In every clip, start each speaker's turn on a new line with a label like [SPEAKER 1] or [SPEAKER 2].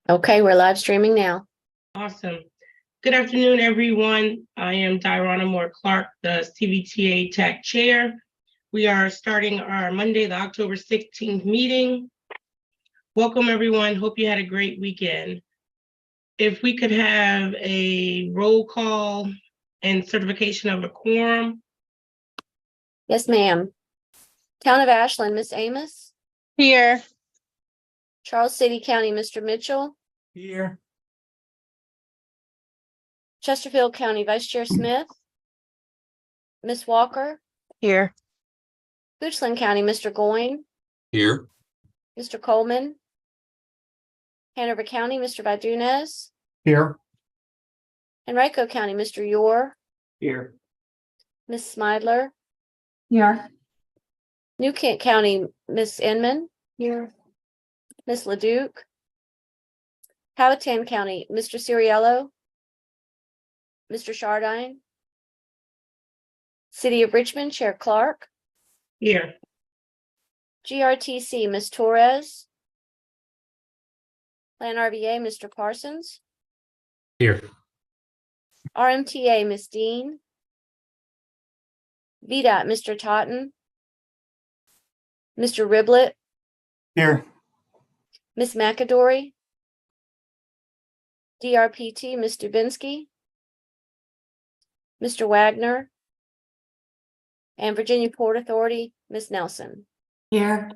[SPEAKER 1] Okay, we're live streaming now.
[SPEAKER 2] Awesome. Good afternoon, everyone. I am Diana Moore Clark, the CVTA TAC Chair. We are starting our Monday, the October 16th meeting. Welcome, everyone. Hope you had a great weekend. If we could have a roll call and certification of a quorum.
[SPEAKER 1] Yes, ma'am. Town of Ashland, Miss Amos.
[SPEAKER 3] Here.
[SPEAKER 1] Charles City County, Mr. Mitchell.
[SPEAKER 4] Here.
[SPEAKER 1] Chesterfield County, Vice Chair Smith. Miss Walker.
[SPEAKER 3] Here.
[SPEAKER 1] Goochland County, Mr. Goyne.
[SPEAKER 4] Here.
[SPEAKER 1] Mr. Coleman. Hanover County, Mr. Vadunez.
[SPEAKER 4] Here.
[SPEAKER 1] Henrico County, Mr. Yor.
[SPEAKER 4] Here.
[SPEAKER 1] Miss Smidler.
[SPEAKER 3] Here.
[SPEAKER 1] New Kent County, Miss Inman. Here. Miss LeDuc. Powhatan County, Mr. Ciriello. Mr. Chardine. City of Richmond, Chair Clark.
[SPEAKER 2] Here.
[SPEAKER 1] GRTC, Ms. Torres. Plan RVA, Mr. Parsons.
[SPEAKER 4] Here.
[SPEAKER 1] RMTA, Ms. Dean. VDOT, Mr. Totten. Mr. Riblet.
[SPEAKER 4] Here.
[SPEAKER 1] Ms. McAdory. DRPT, Ms. Dubinsky. Mr. Wagner. And Virginia Port Authority, Ms. Nelson.
[SPEAKER 3] Here.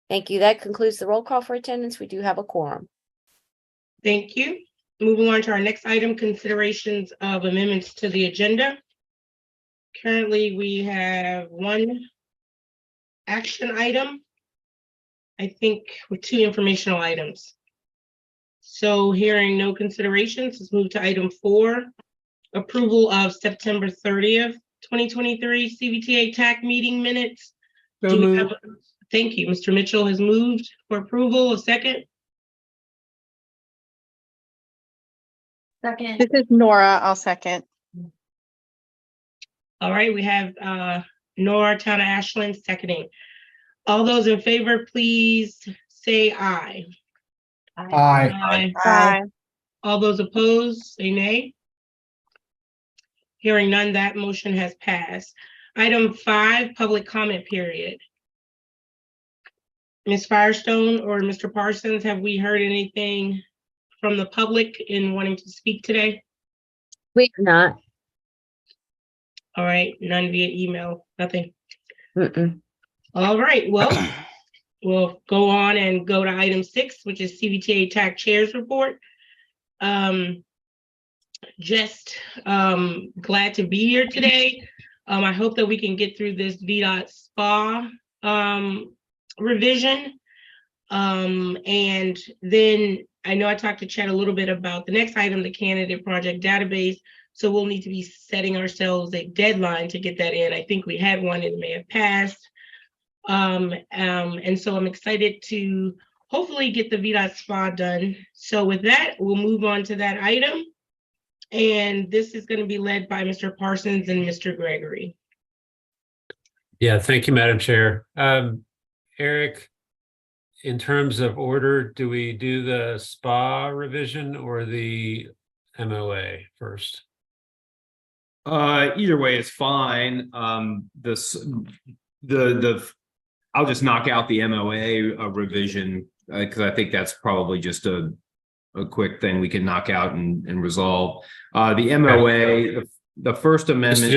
[SPEAKER 1] Thank you. That concludes the roll call for attendance. We do have a quorum.
[SPEAKER 2] Thank you. Moving on to our next item, considerations of amendments to the agenda. Currently, we have one action item, I think, with two informational items. So hearing no considerations, let's move to item 4, approval of September 30th, 2023 CVTA TAC meeting minutes. Thank you. Mr. Mitchell has moved for approval. A second.
[SPEAKER 3] Second. This is Nora. I'll second.
[SPEAKER 2] All right, we have Nora, Town of Ashland, seconding. All those in favor, please say aye.
[SPEAKER 4] Aye.
[SPEAKER 2] Aye.
[SPEAKER 3] Aye.
[SPEAKER 2] All those opposed, say nay. Hearing none, that motion has passed. Item 5, public comment period. Ms. Firestone or Mr. Parsons, have we heard anything from the public in wanting to speak today?
[SPEAKER 1] We have not.
[SPEAKER 2] All right, none via email, nothing.
[SPEAKER 1] Mm-mm.
[SPEAKER 2] All right, well, we'll go on and go to item 6, which is CVTA TAC Chairs Report. Glad to be here today. I hope that we can get through this VDOT SPA revision. And then I know I talked to Chad a little bit about the next item, the candidate project database. So we'll need to be setting ourselves a deadline to get that in. I think we had one, it may have passed. And so I'm excited to hopefully get the VDOT SPA done. So with that, we'll move on to that item. And this is going to be led by Mr. Parsons and Mr. Gregory.
[SPEAKER 5] Yeah, thank you, Madam Chair. Eric, in terms of order, do we do the SPA revision or the MOA first?
[SPEAKER 6] Either way is fine. I'll just knock out the MOA revision because I think that's probably just a quick thing we can knock out and resolve. The MOA, the first amendment.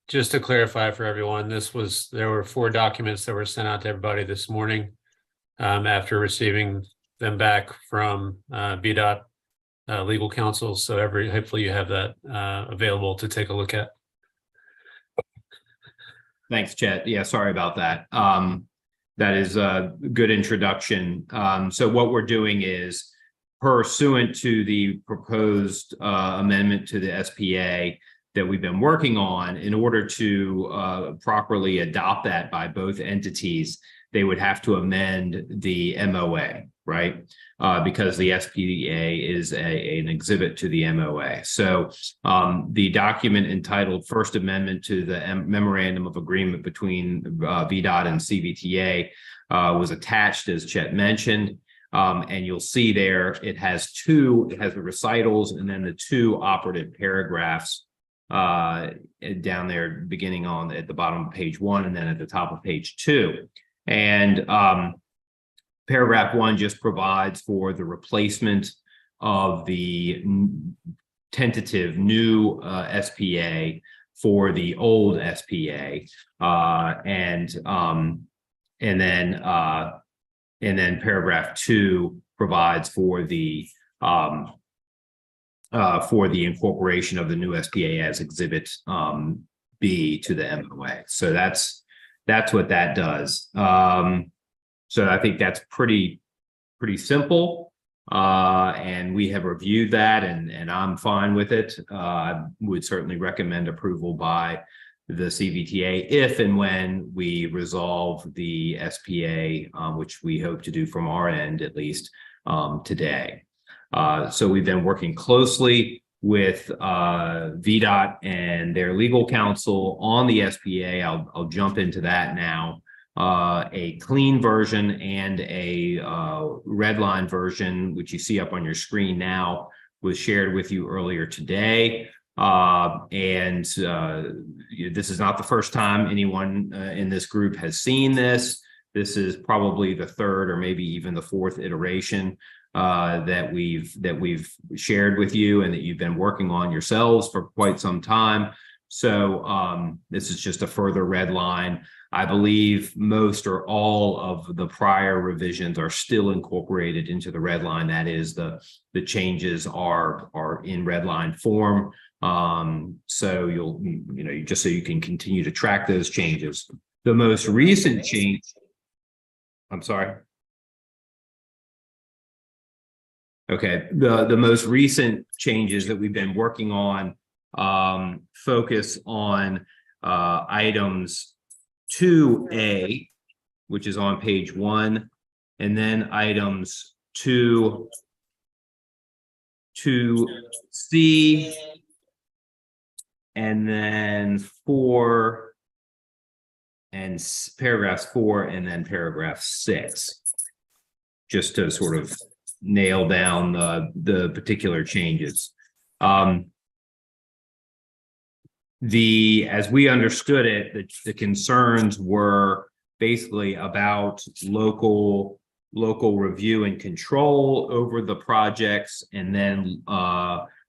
[SPEAKER 5] Just to clarify for everyone, there were 4 documents that were sent out to everybody this morning after receiving them back from VDOT legal counsel. So hopefully you have that available to take a look at.
[SPEAKER 6] Thanks, Chet. Yeah, sorry about that. That is a good introduction. So what we're doing is, pursuant to the proposed amendment to the SPA that we've been working on, in order to properly adopt that by both entities, they would have to amend the MOA, right? Because the SPA is an exhibit to the MOA. So the document entitled First Amendment to the Memorandum of Agreement between VDOT and CVTA was attached, as Chet mentioned. And you'll see there, it has the recitals and then the two operative paragraphs down there beginning at the bottom of page 1 and then at the top of page 2. And paragraph 1 just provides for the replacement of the tentative new SPA for the old SPA, and then paragraph 2 provides for the incorporation of the new SPA as Exhibit B to the MOA. So that's what that does. So I think that's pretty simple. And we have reviewed that and I'm fine with it. I would certainly recommend approval by the CVTA if and when we resolve the SPA, which we hope to do from our end, at least today. So we've been working closely with VDOT and their legal counsel on the SPA. I'll jump into that now. A clean version and a red line version, which you see up on your screen now, was shared with you earlier today. This is not the first time anyone in this group has seen this. This is probably the third or maybe even the fourth iteration that we've shared with you and that you've been working on yourselves for quite some time. So this is just a further red line. I believe most or all of the prior revisions are still incorporated into the red line. That is, the changes are in red line form. So just so you can continue to track those changes. The most recent change, I'm sorry. Okay, the most recent changes that we've been working on focus on items 2A, which is on page 1, and then items 2C, and then 4, and paragraphs 4, and then paragraph 6, just to sort of nail down the particular changes. As we understood it, the concerns were basically about local review and control over the projects, and then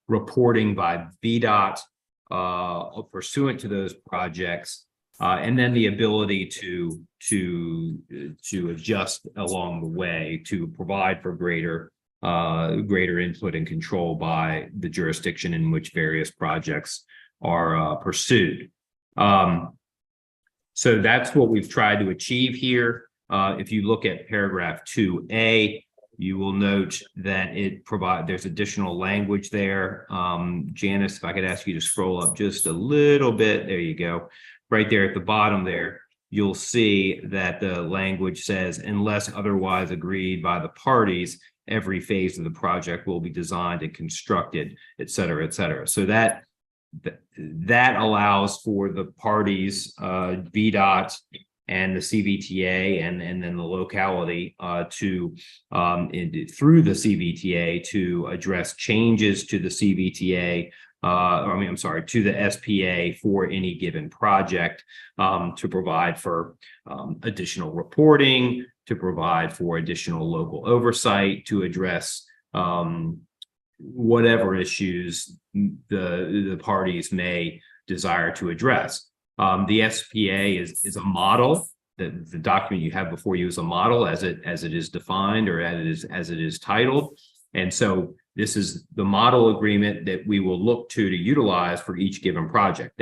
[SPEAKER 6] reporting by VDOT pursuant to those projects, and then the ability to adjust along the way to provide for greater input and control by the jurisdiction in which various projects are pursued. So that's what we've tried to achieve here. If you look at paragraph 2A, you will note that there's additional language there. Janice, if I could ask you to scroll up just a little bit. There you go. Right there at the bottom there, you'll see that the language says, unless otherwise agreed by the parties, every phase of the project will be designed and constructed, et cetera, et cetera. So that allows for the parties, VDOT and the CVTA and then the locality through the CVTA to address changes to the CVTA, to the SPA for any given project, to provide for additional reporting, to provide for additional local oversight, to address whatever issues the parties may desire to address. The SPA is a model. The document you have before you is a model as it is defined or as it is titled. And so this is the model agreement that we will look to utilize for each given project.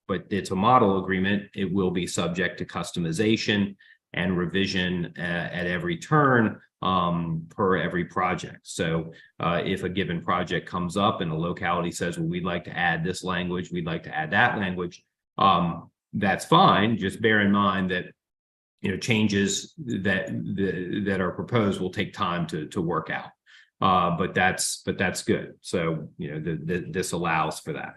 [SPEAKER 6] But it's a model agreement. It will be subject to customization and revision at every turn per every project. So if a given project comes up and a locality says, well, we'd like to add this language, we'd like to add that language, that's fine. Just bear in mind that changes that are proposed will take time to work out. But that's good. So this allows for that.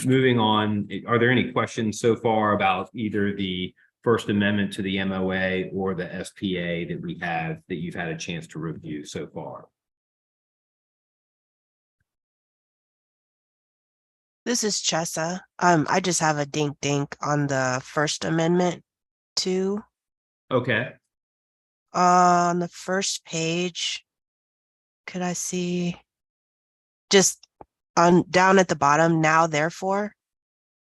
[SPEAKER 6] Moving on, are there any questions so far about either the First Amendment to the MOA or the SPA that you've had a chance to review so far.
[SPEAKER 7] This is Chessa. I just have a dink on the First Amendment too.
[SPEAKER 6] Okay.
[SPEAKER 7] On the first page, could I see just on down at the bottom, now therefore,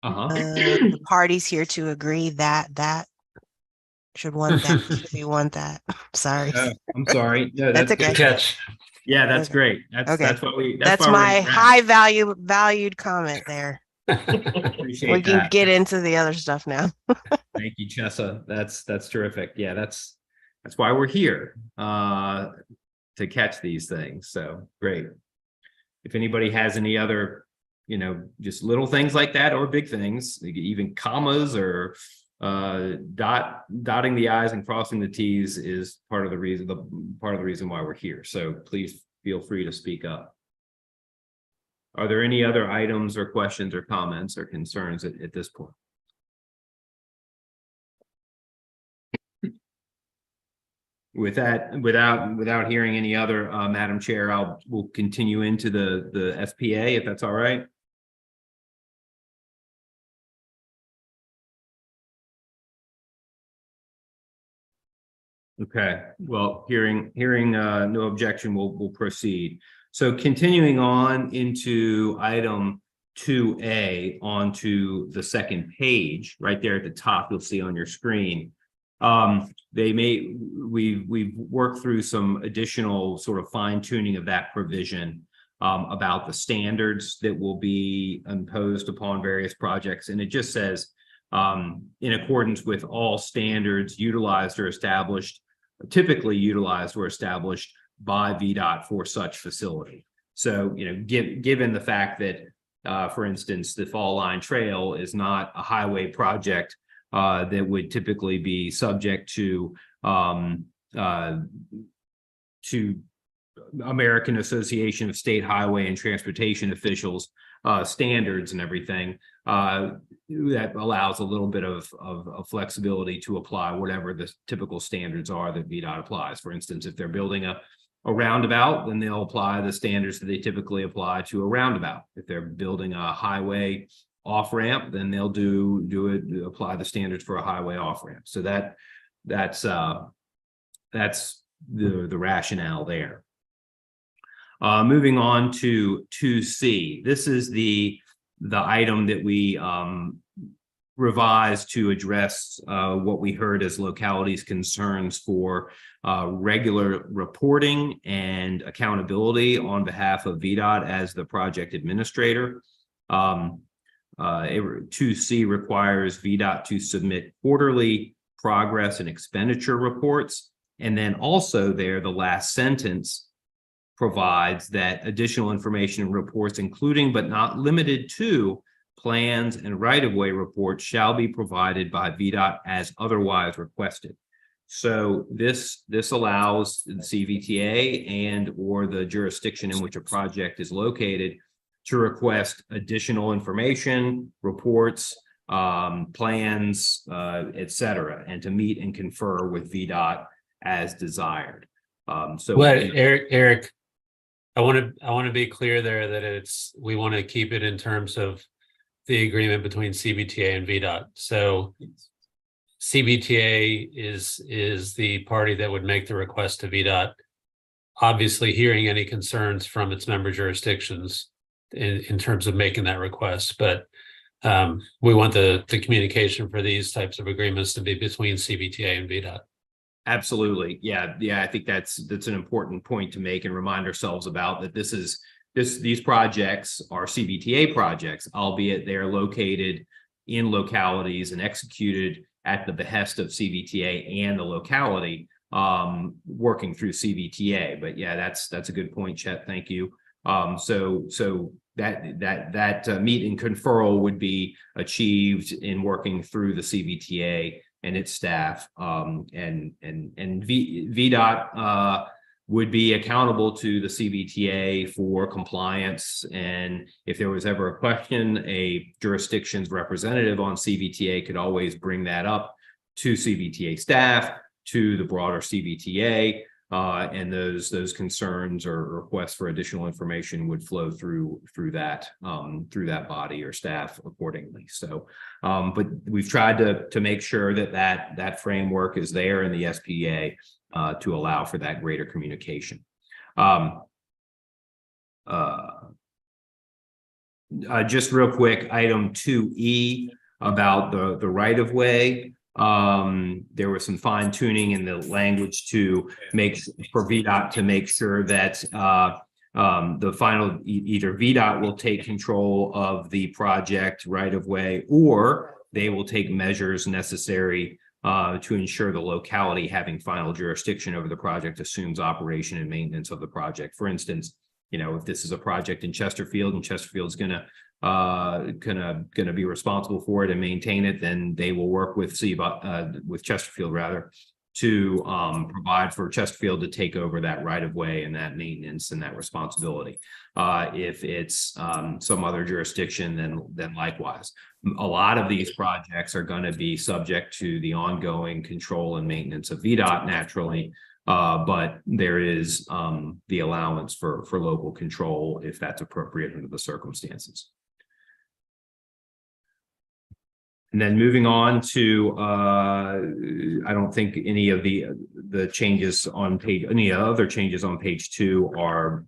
[SPEAKER 7] the parties here to agree that should want that, should be want that. Sorry.
[SPEAKER 6] I'm sorry. No,
[SPEAKER 7] That's okay.
[SPEAKER 5] Good catch.
[SPEAKER 6] Yeah, that's
[SPEAKER 7] Okay.
[SPEAKER 6] great.
[SPEAKER 7] Okay.
[SPEAKER 6] That's
[SPEAKER 7] That's
[SPEAKER 6] why
[SPEAKER 7] my
[SPEAKER 6] we're
[SPEAKER 7] high valued comment there.
[SPEAKER 6] appreciate
[SPEAKER 7] We can
[SPEAKER 6] that.
[SPEAKER 7] get into the other stuff now.
[SPEAKER 6] Thank you, Chessa. That's terrific. Yeah, that's why we're here to catch these things. So great. If anybody has any other, just little things like that or big things, even commas or dotting the I's and crossing the T's is part of the reason why we're here. So please feel free to speak up. Are there any other items or questions or comments or concerns at this point? With that, without hearing any other, Madam Chair, we'll continue into the SPA if that's all right. Okay, well, hearing no objection, we'll proceed. So continuing on into item 2A onto the second page, right there at the top, you'll see on your screen. We've worked through some additional sort of fine tuning of that provision about the standards that will be imposed upon various projects. And it just says, in accordance with all standards utilized or established, typically utilized or established by VDOT for such facility. So, given the fact that, for instance, the Fall Line Trail is not a highway project that would typically be subject to American Association of State Highway and Transportation Officials standards and everything, that allows a little bit of flexibility to apply whatever the typical standards are that VDOT applies. For instance, if they're building a roundabout, then they'll apply the standards that they typically apply to a roundabout. If they're building a highway off-ramp, then they'll apply the standards for a highway off-ramp. So that's the rationale there. Moving on to 2C. This is the item that we revised to address what we heard as localities' concerns for regular reporting and accountability on behalf of VDOT as the project administrator. 2C requires VDOT to submit quarterly progress and expenditure reports. And then also there, the last sentence provides that additional information and reports, including but not limited to plans and right-of-way reports, shall be provided by VDOT as otherwise requested. So this allows the CVTA and or the jurisdiction in which a project is located to request additional information, reports, plans, et cetera, and to meet and confer with VDOT as desired.
[SPEAKER 5] Well, Eric, I want to be clear there that we want to keep it in terms of the agreement between CVTA and VDOT. So CVTA is the party that would make the request to VDOT, obviously hearing any concerns from its member jurisdictions in terms of making that request. But we want the communication for these types of agreements to be between CVTA and VDOT.
[SPEAKER 6] Absolutely. Yeah. I think that's an important point to make and remind ourselves about, that these projects are CVTA projects, albeit they're located in localities and executed at the behest of CVTA and the locality, working through CVTA. But yeah, that's a good point, Chet. Thank you. So that meet and conferral would be achieved in working through the CVTA and its staff, and VDOT would be accountable to the CVTA for compliance. And if there was ever a question, a jurisdiction's representative on CVTA could always bring that up to CVTA staff, to the broader CVTA, and those concerns or requests for additional information would flow through that body or staff accordingly. So, but we've tried to make sure that framework is there in the SPA to allow for that greater communication. Just real quick, item 2E about the right of way. There was some fine tuning in the language to for VDOT to make sure that the final either VDOT will take control of the project right of way, or they will take measures necessary to ensure the locality having final jurisdiction over the project assumes operation and maintenance of the project. For instance, if this is a project in Chesterfield and Chesterfield's gonna be responsible for it and maintain it, then they will work with Chesterfield rather to provide for Chesterfield to take over that right of way and that maintenance and that responsibility. If it's some other jurisdiction, then likewise. A lot of these projects are going to be subject to the ongoing control and maintenance of VDOT naturally. But there is the allowance for local control if that's appropriate under the circumstances. And then moving on to, I don't think any of the changes on any other changes on page 2 are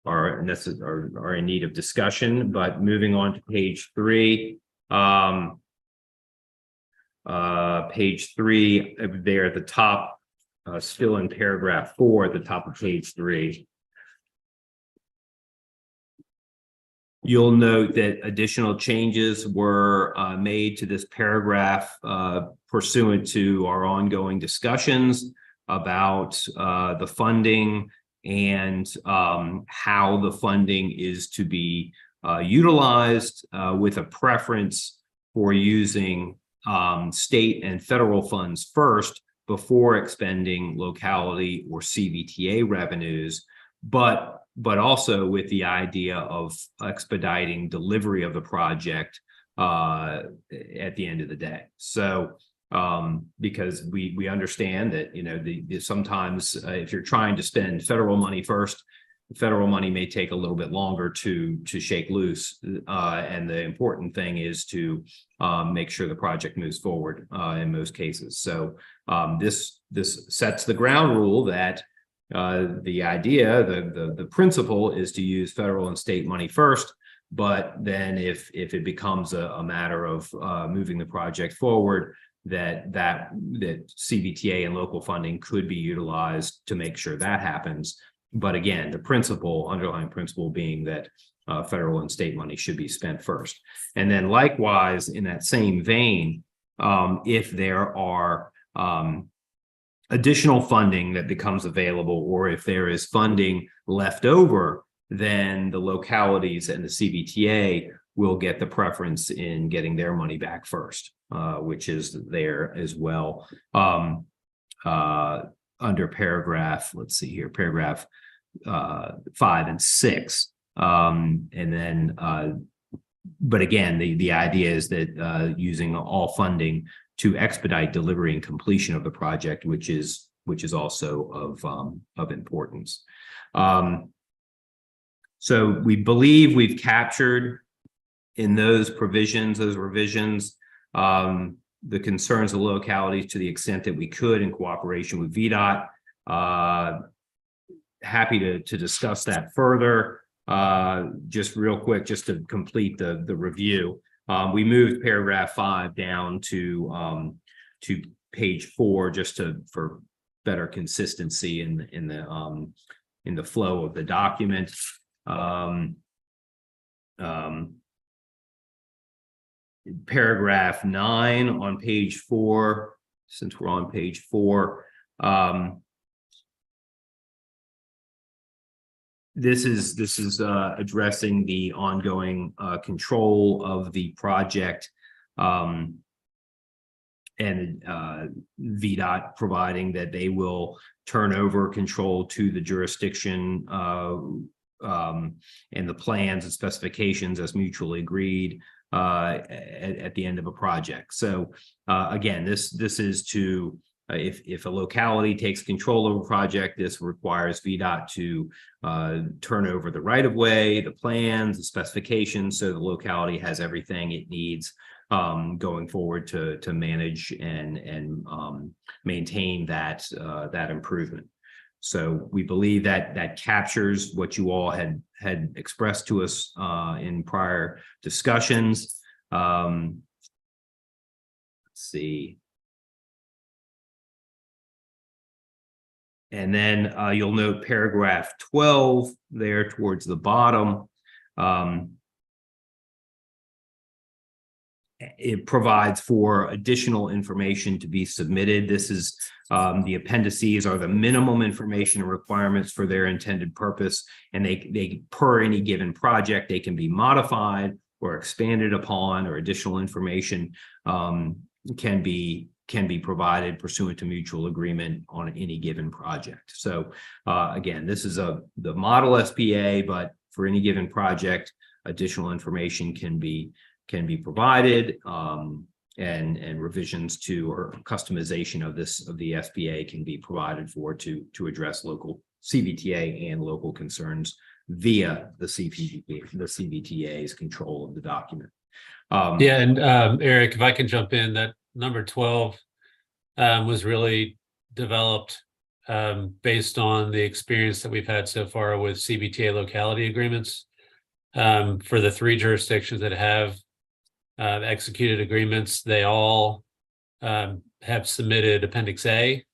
[SPEAKER 6] in need of discussion. But moving on to page 3, page 3 there at the top. Still in paragraph 4 at the top of page 3. You'll note that additional changes were made to this paragraph pursuant to our ongoing discussions about the funding and how the funding is to be utilized with a preference for using state and federal funds first before expending locality or CVTA revenues, but also with the idea of expediting delivery of the project at the end of the day. So because we understand that sometimes if you're trying to spend federal money first, federal money may take a little bit longer to shake loose, and the important thing is to make sure the project moves forward in most cases. So this sets the ground rule that the idea, the principle is to use federal and state money first, but then if it becomes a matter of moving the project forward, that CVTA and local funding could be utilized to make sure that happens. But again, the underlying principle being that federal and state money should be spent first. And then likewise, in that same vein, if there are additional funding that becomes available, or if there is funding left over, then the localities and the CVTA will get the preference in getting their money back first, which is there as well. Under paragraph, let's see here, paragraph 5 and 6. And then, but again, the idea is that using all funding to expedite delivery and completion of the project, which is also of importance. So we believe we've captured in those provisions, those revisions, the concerns of localities to the extent that we could in cooperation with VDOT. Happy to discuss that further. Just real quick, just to complete the review. We moved paragraph 5 down to page 4 just for better consistency in the flow of the document. Paragraph 9 on page 4, since we're on page 4, this is addressing the ongoing control of the project, and VDOT providing that they will turn over control to the jurisdiction and the plans and specifications as mutually agreed. at the end of a project. So again, this is to if a locality takes control of a project, this requires VDOT to turn over the right of way, the plans, the specifications, so the locality has everything it needs going forward to manage and maintain that improvement. So we believe that captures what you all had expressed to us in prior discussions. Let's see. And then you'll note paragraph 12 there towards the bottom. It provides for additional information to be submitted. This is the appendices are the minimum information requirements for their intended purpose, and they per any given project, they can be modified or expanded upon, or additional information can be provided pursuant to mutual agreement on any given project. So again, this is the model SPA, but for any given project, additional information can be provided, and revisions to or customization of the SPA can be provided for to address local CVTA and local concerns via the CVTA's control of the document.
[SPEAKER 5] Yeah, and Eric, if I can jump in, that number 12 was really developed based on the experience that we've had so far with CVTA locality agreements. For the 3 jurisdictions that have executed agreements, they all have submitted Appendix A,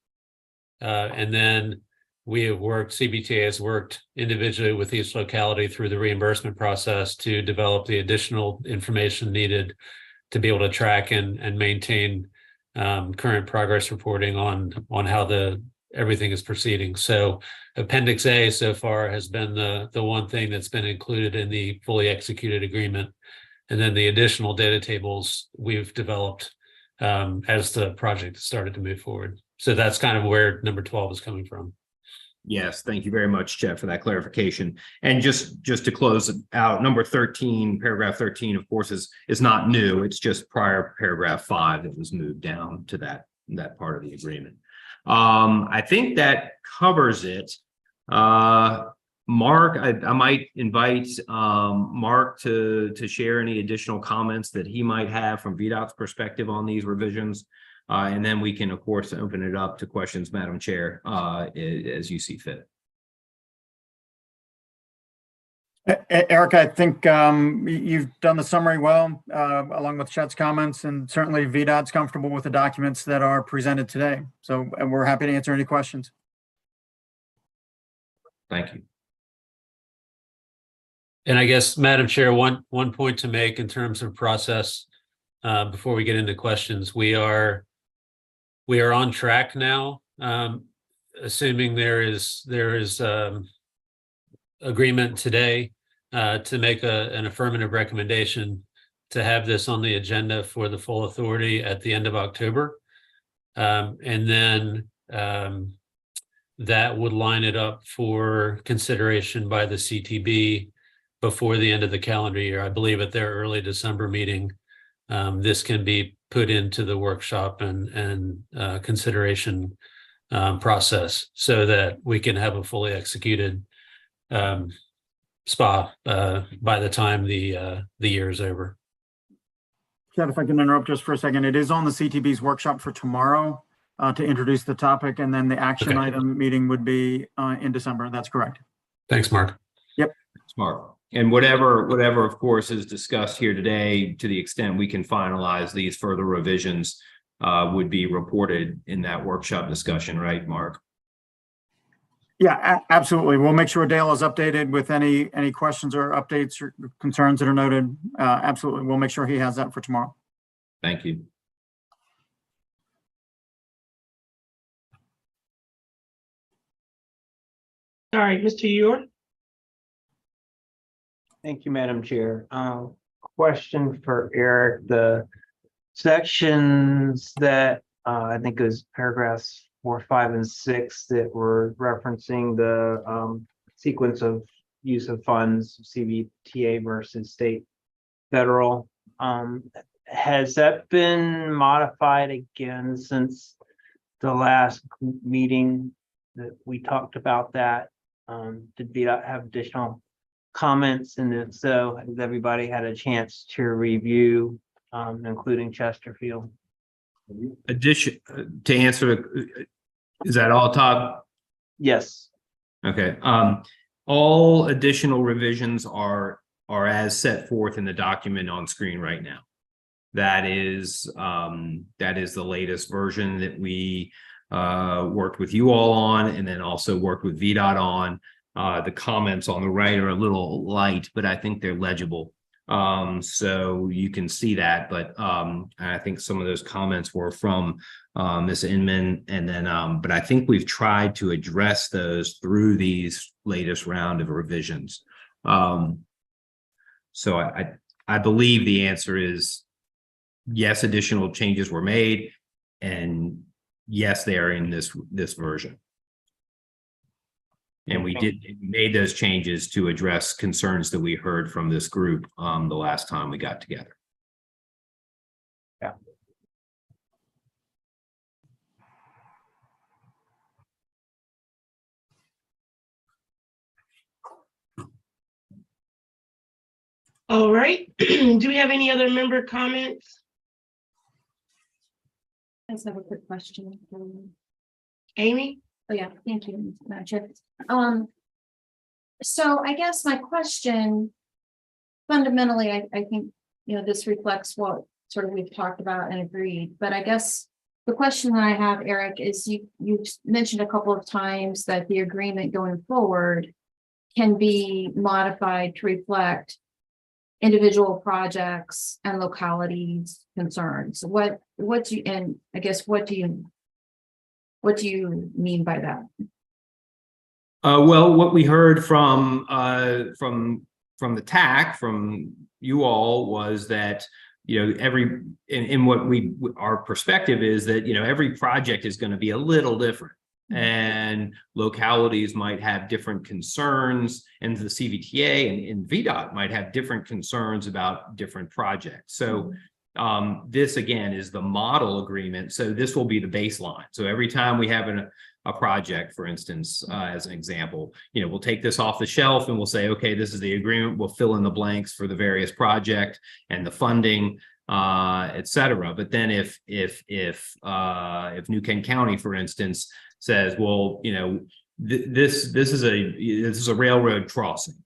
[SPEAKER 5] and then CVTA has worked individually with each locality through the reimbursement process to develop the additional information needed to be able to track and maintain current progress reporting on how everything is proceeding. So Appendix A so far has been the one thing that's been included in the fully executed agreement. And then the additional data tables we've developed as the project started to move forward. So that's kind of where number 12 is coming from.
[SPEAKER 6] Yes, thank you very much, Jeff, for that clarification. And just to close out, number 13, paragraph 13, of course, is not new. It's just prior paragraph 5 that was moved down to that part of the agreement. I think that covers it. Mark, I might invite Mark to share any additional comments that he might have from VDOT's perspective on these revisions. And then we can, of course, open it up to questions, Madam Chair, as you see fit.
[SPEAKER 4] Eric, I think you've done the summary well, along with Chet's comments, and certainly VDOT's comfortable with the documents that are presented today. So we're happy to answer any questions.
[SPEAKER 6] Thank you.
[SPEAKER 5] And I guess, Madam Chair, one point to make in terms of process before we get into questions, we are on track now, assuming there is agreement today to make an affirmative recommendation to have this on the agenda for the full authority at the end of October. And then that would line it up for consideration by the CTB before the end of the calendar year. I believe at their early December meeting, this can be put into the workshop and consideration process so that we can have a fully executed SPA by the time the year is over.
[SPEAKER 4] Chet, if I can interrupt just for a second, it is on the CTB's workshop for tomorrow to introduce the topic, and then the action item meeting would be in December. That's correct.
[SPEAKER 5] Thanks, Mark.
[SPEAKER 4] Yep.
[SPEAKER 6] Smart. And whatever, of course, is discussed here today, to the extent we can finalize these further revisions, would be reported in that workshop discussion, right, Mark?
[SPEAKER 4] Yeah, absolutely. We'll make sure Dale is updated with any questions or updates or concerns that are noted. Absolutely. We'll make sure he has that for tomorrow.
[SPEAKER 6] Thank you.
[SPEAKER 2] All right, Mr. York.
[SPEAKER 8] Thank you, Madam Chair. Question for Eric. The sections that I think is paragraphs 4, 5, and 6 that were referencing the sequence of use of funds, CVTA versus state, federal. Has that been modified again since the last meeting that we talked about that? Did VDOT have additional comments? And if so, has everybody had a chance to review, including Chesterfield?
[SPEAKER 6] Addition, to answer, is that all, Todd?
[SPEAKER 8] Yes.
[SPEAKER 6] Okay, all additional revisions are as set forth in the document on screen right now. That is the latest version that we worked with you all on, and then also worked with VDOT on. The comments on the right are a little light, but I think they're legible. So you can see that, but I think some of those comments were from Ms. Inman, and then but I think we've tried to address those through these latest round of revisions. So I believe the answer is yes, additional changes were made, and yes, they are in this version. And we made those changes to address concerns that we heard from this group the last time we got together.
[SPEAKER 8] Yeah.
[SPEAKER 2] All right. Do we have any other member comments?
[SPEAKER 9] I just have a quick question.
[SPEAKER 2] Amy?
[SPEAKER 9] Oh, yeah, thank you, Madam Chair. So I guess my question, fundamentally, I think, this reflects what sort of we've talked about and agreed, but I guess the question that I have, Eric, is you've mentioned a couple of times that the agreement going forward can be modified to reflect individual projects and localities concerns. What do you, and I guess, what do you mean by that?
[SPEAKER 6] Well, what we heard from the TAC, from you all, was that our perspective is that every project is going to be a little different, and localities might have different concerns, and the CVTA and VDOT might have different concerns about different projects. So this again is the model agreement. So this will be the baseline. So every time we have a project, for instance, as an example, we'll take this off the shelf and we'll say, okay, this is the agreement. We'll fill in the blanks for the various project and the funding, et cetera. But then if New Kent County, for instance, says, well, this is a railroad crossing,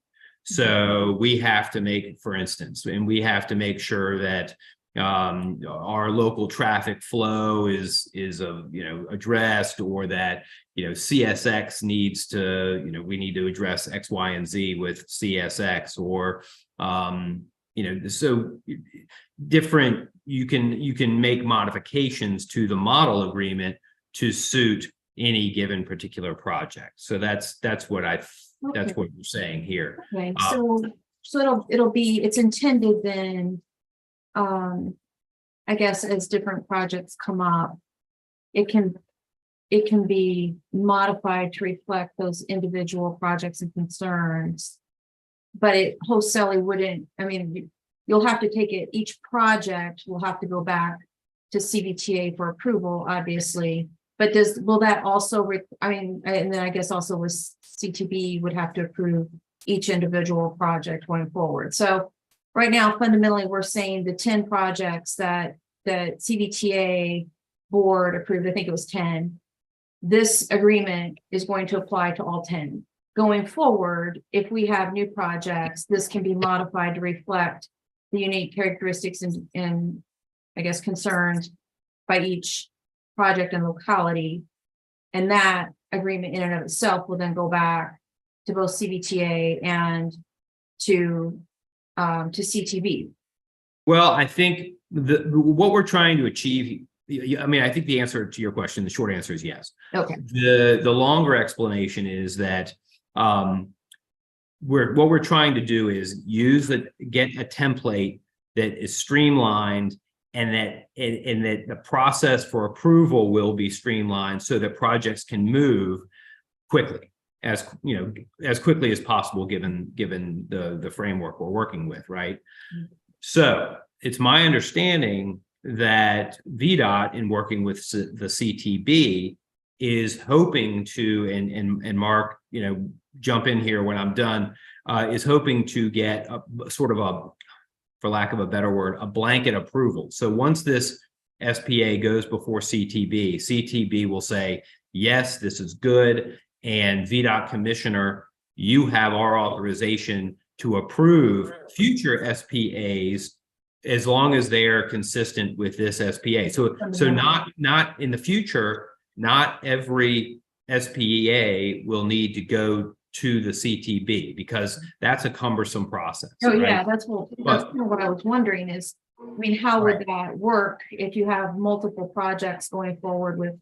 [SPEAKER 6] so we have to make, for instance, and we have to make sure that our local traffic flow is addressed, or that CSX needs to, we need to address X, Y, and Z with CSX, or so different. You can make modifications to the model agreement to suit any given particular project. So that's what that's what we're saying here.
[SPEAKER 9] Okay, so it's intended then, I guess, as different projects come up, it can be modified to reflect those individual projects and concerns, but it wholesale wouldn't. I mean, you'll have to take it, each project will have to go back to CVTA for approval, obviously, but will that also, and then I guess also with CTB would have to approve each individual project going forward. So right now, fundamentally, we're saying the 10 projects that the CVTA board approved, I think it was 10, this agreement is going to apply to all 10. Going forward, if we have new projects, this can be modified to reflect the unique characteristics and I guess concerns by each project and locality. And that agreement in and of itself will then go back to both CVTA and to CTV.
[SPEAKER 6] Well, I think what we're trying to achieve, I think the answer to your question, the short answer is yes.
[SPEAKER 9] Okay.
[SPEAKER 6] The longer explanation is that what we're trying to do is get a template that is streamlined, and that the process for approval will be streamlined so that projects can move quickly, as quickly as possible, given the framework we're working with, right? So it's my understanding that VDOT, in working with the CTB, is hoping to, and Mark, jump in here when I'm done, is hoping to get a sort of a, for lack of a better word, a blanket approval. So once this SPA goes before CTB will say, yes, this is good. And VDOT commissioner, you have our authorization to approve future SPAs as long as they are consistent with this SPA. So not in the future, not every SPA will need to go to the CTB because that's a cumbersome process.
[SPEAKER 9] Oh,
[SPEAKER 6] right?
[SPEAKER 9] yeah, that's kind of what I was wondering is, I mean, how would that work if you have multiple projects going forward with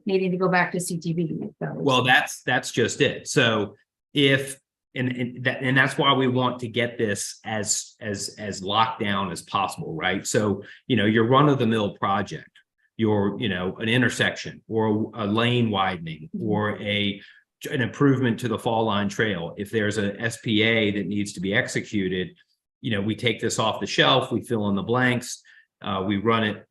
[SPEAKER 9] needing to go back to CTV?
[SPEAKER 6] Well, that's just it. So if and that's why we want to get this as locked down as possible, right? So your run-of-the-mill project, your an intersection or a lane widening or an improvement to the fall line trail. If there's a SPA that needs to be executed, we take this off the shelf, we fill in the blanks, we run it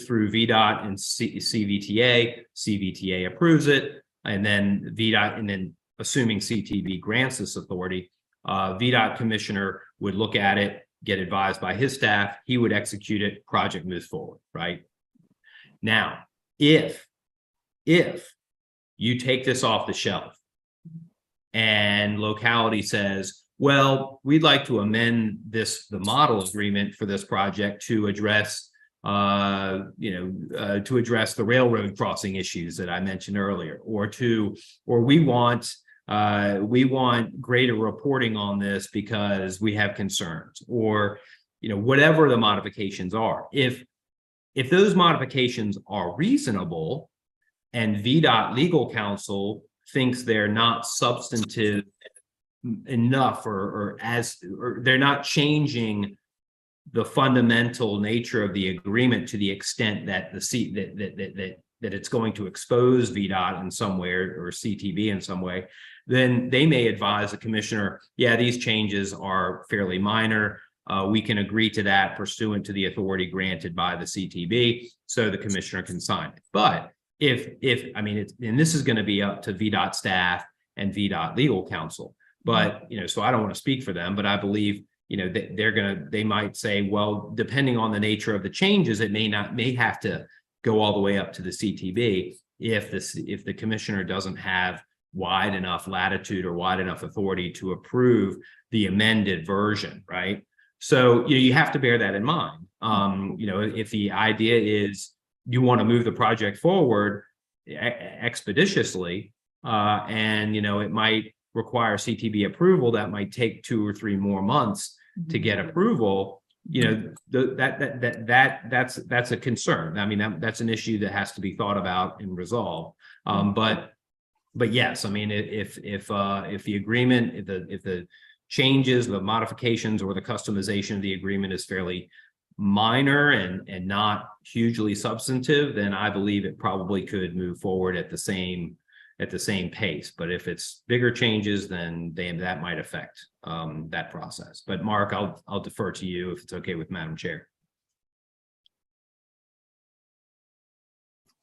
[SPEAKER 6] through VDOT and CVTA. CVTA approves it, and then VDOT, and then assuming CTB grants this authority, VDOT commissioner would look at it, get advised by his staff, he would execute it, project moves forward, right? Now, if you take this off the shelf and locality says, well, we'd like to amend the model agreement for this project to address to address the railroad crossing issues that I mentioned earlier, or we want greater reporting on this because we have concerns, or whatever the modifications are. If those modifications are reasonable and VDOT legal counsel thinks they're not substantive enough or they're not changing the fundamental nature of the agreement to the extent that that it's going to expose VDOT in some way or CTB in some way, then they may advise the commissioner, yeah, these changes are fairly minor. We can agree to that pursuant to the authority granted by the CTB, so the commissioner can sign it. But if I mean, and this is going to be up to VDOT staff and VDOT legal counsel, but so I don't want to speak for them, but I believe that they might say, well, depending on the nature of the changes, it may have to go all the way up to the CTB if the commissioner doesn't have wide enough latitude or wide enough authority to approve the amended version, right? So you have to bear that in mind. If the idea is you want to move the project forward expeditiously, and it might require CTB approval, that might take 2 or 3 more months to get approval. That's a concern. I mean, that's an issue that has to be thought about and resolved. But yes, I mean, if the agreement, if the changes, the modifications, or the customization of the agreement is fairly minor and not hugely substantive, then I believe it probably could move forward at the same pace. But if it's bigger changes, then that might affect that process. But Mark, I'll defer to you if it's okay with Madam Chair.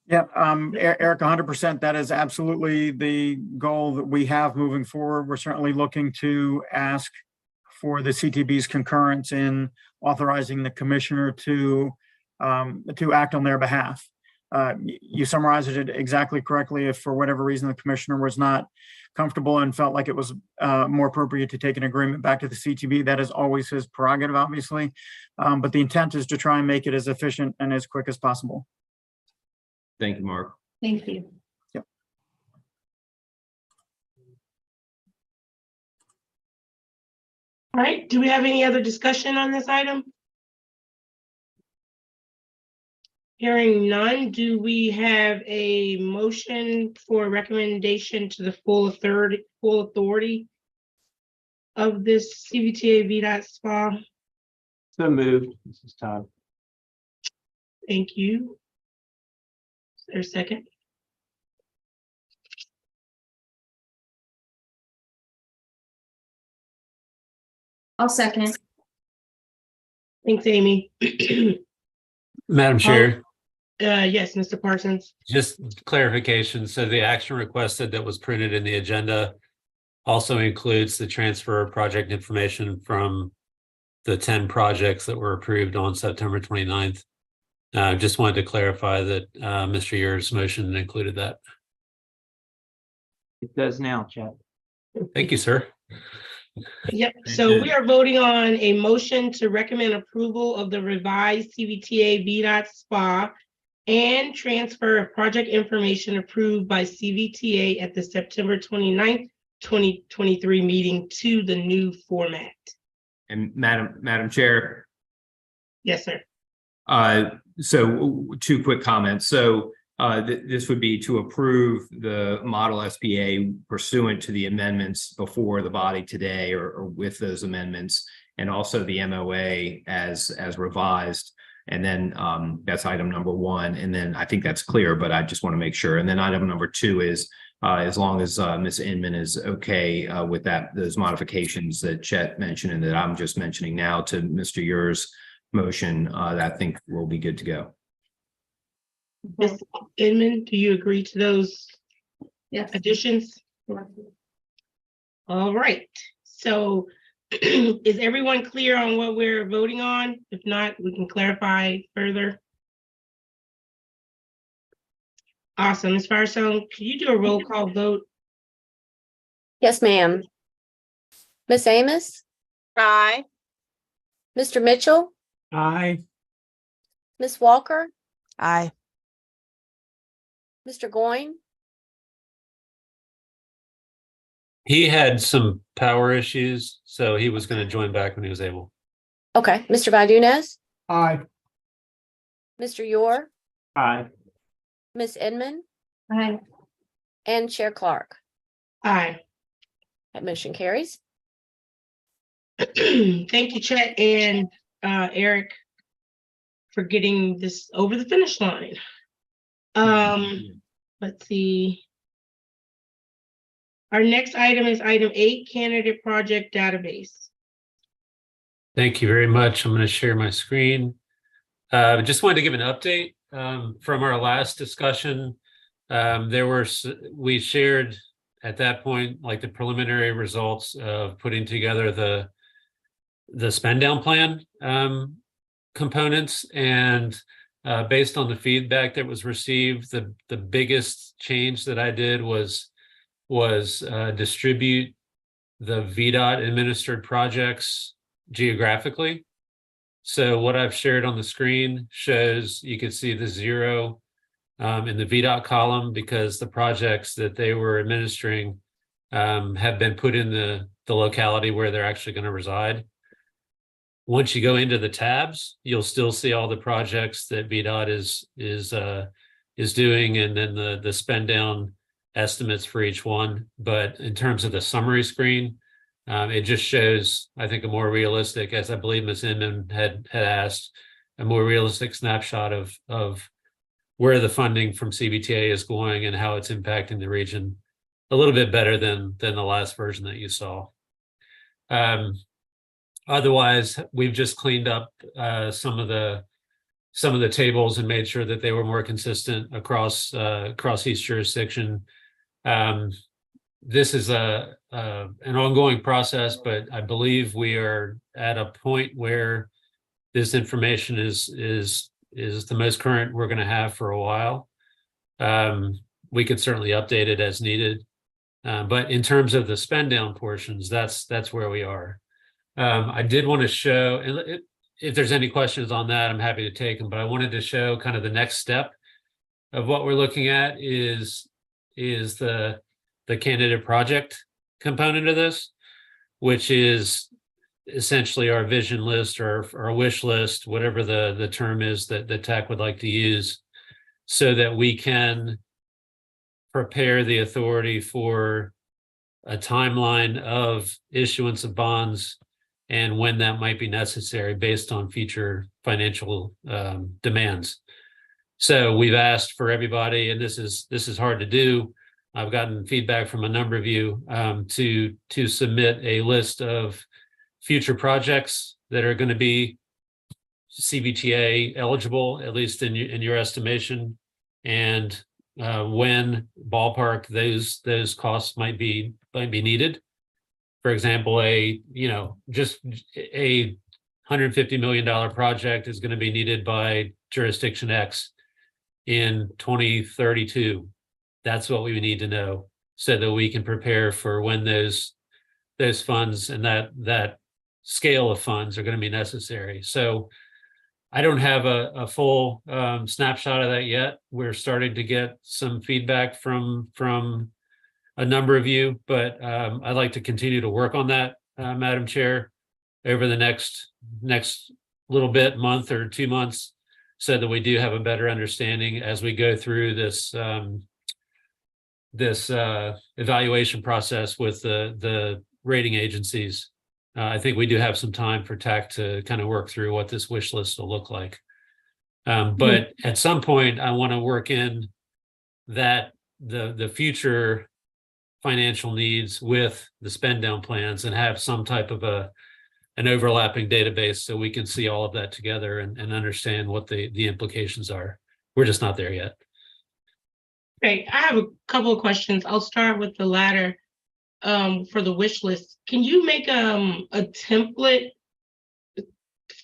[SPEAKER 4] Yeah, Eric, 100%. That is absolutely the goal that we have moving forward. We're certainly looking to ask for the CTB's concurrence in authorizing the commissioner to act on their behalf. You summarized it exactly correctly. If for whatever reason the commissioner was not comfortable and felt like it was more appropriate to take an agreement back to the CTB, that is always his prerogative, obviously. But the intent is to try and make it as efficient and as quick as possible.
[SPEAKER 6] Thank you, Mark.
[SPEAKER 9] Thank you.
[SPEAKER 4] Yep.
[SPEAKER 2] All right, do we have any other discussion on this item? Hearing none, do we have a motion for recommendation to the full authority of this CVTA VDOT SPA?
[SPEAKER 8] So moved. This is Todd.
[SPEAKER 2] Thank you. Is there a second?
[SPEAKER 9] I'll second.
[SPEAKER 2] Thanks, Amy.
[SPEAKER 5] Madam Chair,
[SPEAKER 2] Yes, Mr. Parsons.
[SPEAKER 5] just clarification. So the action requested that was printed in the agenda also includes the transfer of project information from the 10 projects that were approved on September 29th. Just wanted to clarify that Mr. Yur's motion included that.
[SPEAKER 8] It does now, Chad.
[SPEAKER 5] Thank you, sir.
[SPEAKER 2] Yep, so we are voting on a motion to recommend approval of the revised CVTA VDOT SPA and transfer of project information approved by CVTA at the September 29th, 2023 meeting to the new format.
[SPEAKER 6] And Madam Chair,
[SPEAKER 2] Yes, sir.
[SPEAKER 6] so two quick comments. So this would be to approve the model SPA pursuant to the amendments before the body today or with those amendments, and also the MOA as revised. And then that's item number one. And then I think that's clear, but I just want to make sure. And then item number two is as long as Ms. Inman is okay with those modifications that Chet mentioned and that I'm just mentioning now to Mr. Yur's motion, that I think we'll be good to go.
[SPEAKER 2] Ms. Inman, do you agree to those
[SPEAKER 9] Yes.
[SPEAKER 2] additions? All right, so is everyone clear on what we're voting on? If not, we can clarify further. Awesome, Ms. Firestone, can you do a roll call vote?
[SPEAKER 1] Yes, ma'am. Miss Amos,
[SPEAKER 3] Aye.
[SPEAKER 1] Mr. Mitchell,
[SPEAKER 4] Aye.
[SPEAKER 1] Miss Walker,
[SPEAKER 7] Aye.
[SPEAKER 1] Mr. Goin,
[SPEAKER 5] He had some power issues, so he was going to join back when he was able.
[SPEAKER 1] okay, Mr. Valdez,
[SPEAKER 4] Aye.
[SPEAKER 1] Mr. Yor,
[SPEAKER 8] Aye.
[SPEAKER 1] Miss Inman,
[SPEAKER 9] Aye.
[SPEAKER 1] and Chair Clark.
[SPEAKER 2] Aye.
[SPEAKER 1] That motion carries.
[SPEAKER 2] Thank you, Chet and Eric, for getting this over the finish line. Let's see. Our next item is item 8, candidate project database.
[SPEAKER 5] Thank you very much. I'm going to share my screen. Just wanted to give an update from our last discussion. We shared at that point, like the preliminary results of putting together the spend down plan components, and based on the feedback that was received, the biggest change that I did was distribute the VDOT administered projects geographically. So what I've shared on the screen shows, you can see the 0 in the VDOT column because the projects that they were administering have been put in the locality where they're actually going to reside. Once you go into the tabs, you'll still see all the projects that VDOT is doing, and then the spend down estimates for each one. But in terms of the summary screen, it just shows, I think, a more realistic, as I believe Ms. Inman had asked, a more realistic snapshot of where the funding from CVTA is going and how it's impacting the region a little bit better than the last version that you saw. Otherwise, we've just cleaned up some of the tables and made sure that they were more consistent across each jurisdiction. This is an ongoing process, but I believe we are at a point where this information is the most current we're going to have for a while. We could certainly update it as needed, but in terms of the spend down portions, that's where we are. I did want to show, and if there's any questions on that, I'm happy to take them, but I wanted to show kind of the next step of what we're looking at is the candidate project component of this, which is essentially our vision list or our wish list, whatever the term is that the TAC would like to use, so that we can prepare the authority for a timeline of issuance of bonds and when that might be necessary based on future financial demands. So we've asked for everybody, and this is hard to do. I've gotten feedback from a number of you to submit a list of future projects that are going to be CVTA eligible, at least in your estimation, and when ballpark those costs might be needed. For example, just a $150 million project is going to be needed by jurisdiction X in 2032. That's what we need to know so that we can prepare for when those funds and that scale of funds are going to be necessary. So I don't have a full snapshot of that yet. We're starting to get some feedback from a number of you, but I'd like to continue to work on that, Madam Chair, over the next little bit, month or 2 months, so that we do have a better understanding as we go through this evaluation process with the rating agencies. I think we do have some time for TAC to kind of work through what this wish list will look like. But at some point, I want to work in that the future financial needs with the spend down plans and have some type of an overlapping database so we can see all of that together and understand what the implications are. We're just not there yet.
[SPEAKER 2] Okay, I have a couple of questions. I'll start with the latter. For the wish list, can you make a template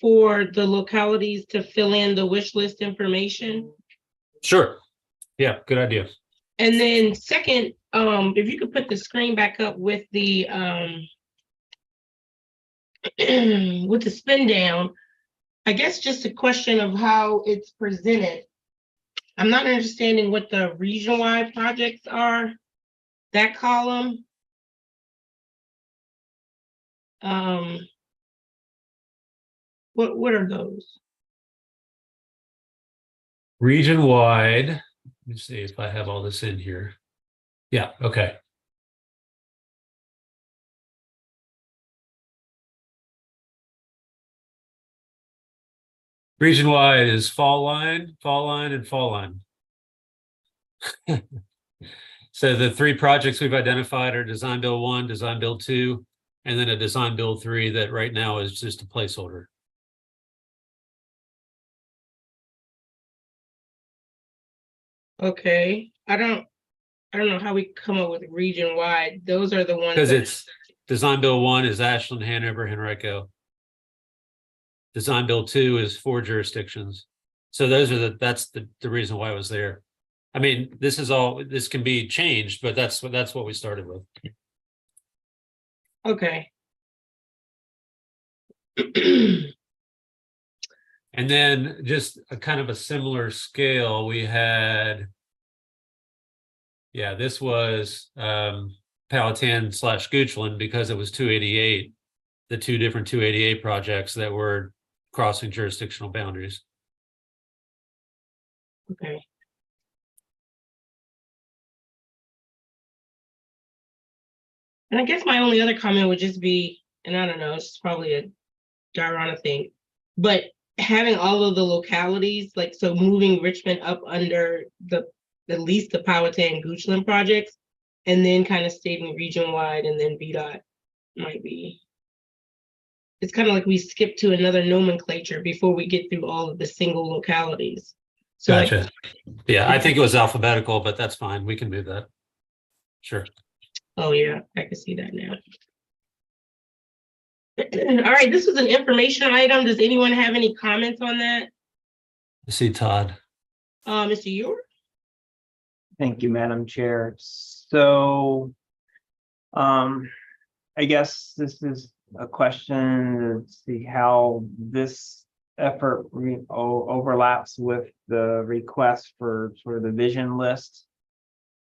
[SPEAKER 2] for the localities to fill in the wish list information?
[SPEAKER 5] Sure. Yeah, good idea.
[SPEAKER 2] And then second, if you could put the screen back up with the with the spin down, I guess just a question of how it's presented. I'm not understanding what the region-wide projects are, that column. What are those?
[SPEAKER 5] Region-wide, let me see if I have all this in here. Yeah, okay. Region-wide is fall line, and fall line. So the 3 projects we've identified are design build 1, design build 2, and then a design build 3 that right now is just a placeholder.
[SPEAKER 2] Okay, I don't know how we come up with region wide. Those are the ones
[SPEAKER 5] Because
[SPEAKER 2] that-
[SPEAKER 5] it's design build 1 is Ashland, Hanover, Henrico. Design build 2 is 4 jurisdictions. So those are that's the reason why I was there. I mean, this can be changed, but that's what we started with.
[SPEAKER 2] okay.
[SPEAKER 5] And then just a kind of a similar scale, we had, yeah, this was Powhatan / Goochland because it was 288, the 2 different 288 projects that were crossing jurisdictional boundaries.
[SPEAKER 2] Okay. And I guess my only other comment would just be, and I don't know, it's probably a Diarrhea thing, but having all of the localities, like, so moving Richmond up under at least the Powhatan Goochland projects, and then kind of stating region wide and then VDOT might be. It's kind of like we skip to another nomenclature before we get through all of the single localities. So like,
[SPEAKER 5] Gotcha. Yeah, I think it was alphabetical, but that's fine. We can move that. Sure.
[SPEAKER 2] oh yeah, I can see that now. All right, this was an information item. Does anyone have any comments on that?
[SPEAKER 5] I see Todd.
[SPEAKER 2] Mr. Ewer?
[SPEAKER 8] Thank you, Madam Chair. So, I guess this is a question to see how this effort overlaps with the request for sort of the vision list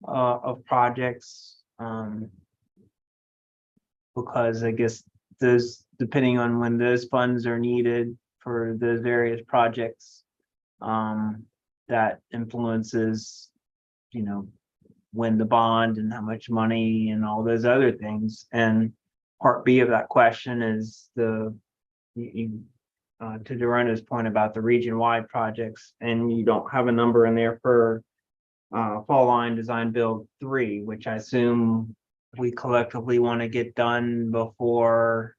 [SPEAKER 8] of projects. Because I guess those, depending on when those funds are needed for the various projects, that influences, when the bond and how much money and all those other things. And part B of that question is to Dorana's point about the region-wide projects, and you don't have a number in there for fall line design build 3, which I assume we collectively want to get done before